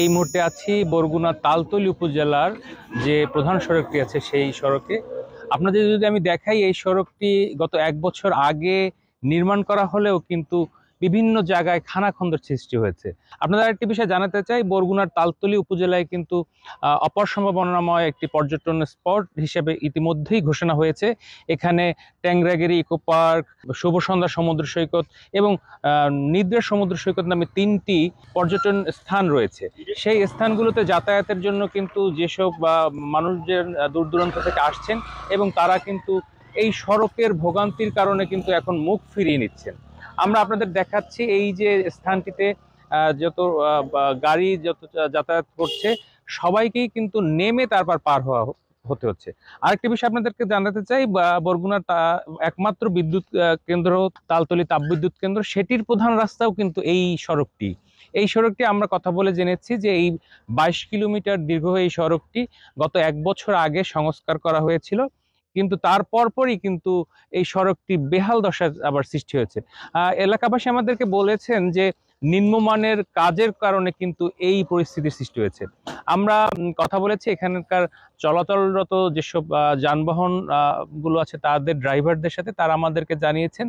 এই মুহূর্তে আছি বরগুনা তালতলী উপজেলার যে প্রধান সড়কটি আছে সেই সড়কে। আপনাদের যদি আমি দেখাই, এই সড়কটি গত 1 বছর আগে নির্মাণ করা হলেও কিন্তু বিভিন্ন জায়গায় খানাখন্দের সৃষ্টি হয়েছে। আপনাদের একটি বিষয় জানাতে চাই, বরগুনার তালতলী উপজেলায় কিন্তু অপার সম্ভাবনাময় একটি পর্যটন স্পট হিসেবে ইতিমধ্যেই ঘোষণা হয়েছে। এখানে ট্যাংরাগিরি ইকো পার্ক, শুভ সন্ধ্যা সমুদ্র সৈকত এবং নিদ্রা সমুদ্র সৈকত নামে 3টি পর্যটন স্থান রয়েছে। সেই স্থানগুলোতে যাতায়াতের জন্য কিন্তু যেসব মানুষজন দূর দূরান্ত থেকে আসছেন এবং তারা কিন্তু এই সড়কের ভোগান্তির কারণে কিন্তু এখন মুখ ফিরিয়ে নিচ্ছেন। আমরা আপনাদের দেখাচ্ছি এই যে স্থানটিতে যত গাড়ি যত যাতায়াত করছে, সবাইকেই কিন্তু নেমে তারপর পার হতে হচ্ছে। আরেকটি বিষয় আপনাদেরকে জানাতে চাই, বরগুনার একমাত্র বিদ্যুৎ কেন্দ্র তালতলী তাপবিদ্যুৎ কেন্দ্র, সেটির প্রধান রাস্তাও কিন্তু এই সড়কটি আমরা কথা বলে জেনেছি যে এই 22 কিলোমিটার দীর্ঘ এই সড়কটি গত 1 বছর আগে সংস্কার করা হয়েছিল, কিন্তু তার পরপরই কিন্তু এই সড়কটি বেহাল দশার আবার সৃষ্টি হয়েছে। এলাকাবাসী আমাদেরকে বলেছেন যে নিম্নমানের কাজের কারণে কিন্তু এই পরিস্থিতির সৃষ্টি হয়েছে। আমরা কথা বলেছি এখানকার চলাচলরত যেসব যানবাহন গুলো আছে তাদের ড্রাইভারদের সাথে, তারা আমাদেরকে জানিয়েছেন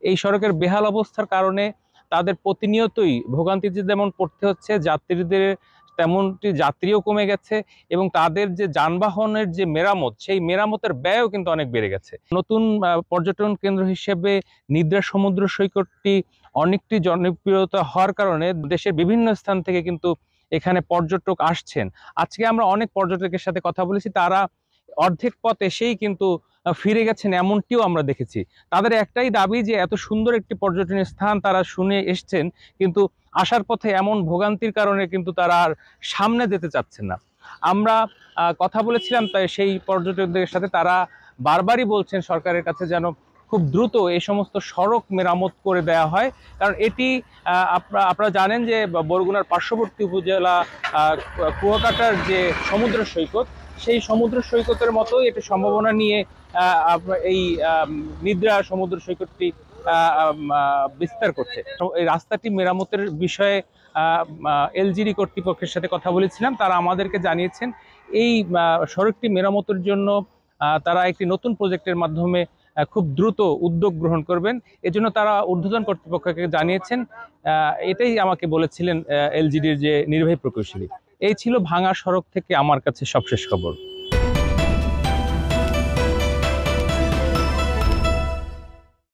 এই সড়কের বেহাল অবস্থার কারণে তাদের প্রতিনিয়তই ভোগান্তিতে যেমন পড়তে হচ্ছে, যাত্রীদের তেমনটি যাত্রীও কমে গেছে এবং তাদের যে যানবাহনের যে মেরামত, সেই মেরামতের ব্যয়ও কিন্তু অনেক বেড়ে গেছে। নতুন পর্যটন কেন্দ্র হিসেবে নিদ্রা সমুদ্র সৈকতটি অনেকটি জনপ্রিয়তা হওয়ার কারণে দেশের বিভিন্ন স্থান থেকে কিন্তু এখানে পর্যটক আসছেন। আজকে আমরা অনেক পর্যটকের সাথে কথা বলেছি, তারা অর্ধেক পথ এসেই কিন্তু ফিরে গেছেন, এমনটিও আমরা দেখেছি। তাদের একটাই দাবি যে এত সুন্দর একটি পর্যটনের স্থান তারা শুনে এসছেন, কিন্তু আসার পথে এমন ভোগান্তির কারণে কিন্তু তারা আর সামনে যেতে চাচ্ছেন না। আমরা কথা বলেছিলাম তাই সেই পর্যটকদের সাথে, তারা বারবারই বলছেন সরকারের কাছে যেন খুব দ্রুত এই সমস্ত সড়ক মেরামত করে দেওয়া হয়, কারণ এটি আপনারা জানেন যে বরগুনার পার্শ্ববর্তী উপজেলা কুয়াকাটার যে সমুদ্র সৈকত, সেই সমুদ্র সৈকতের মতোই একটি সম্ভাবনা নিয়ে এই নিদ্রা সমুদ্র সৈকতটি বিস্তার করছে। এই রাস্তাটি মেরামতের বিষয়ে এলজিডি কর্তৃপক্ষের সাথে কথা বলেছিলাম, তারা আমাদেরকে জানিয়েছেন এই সড়কটি মেরামতের জন্য তারা একটি নতুন প্রজেক্টের মাধ্যমে খুব দ্রুত উদ্যোগ গ্রহণ করবেন। এজন্য তারা ঊর্ধ্বতন কর্তৃপক্ষকে জানিয়েছেন। এটাই আমাকে বলেছিলেন এলজিডির যে নির্বাহী প্রকৌশলী। এই ছিল ভাঙা সড়ক থেকে আমার কাছে সবশেষ খবর।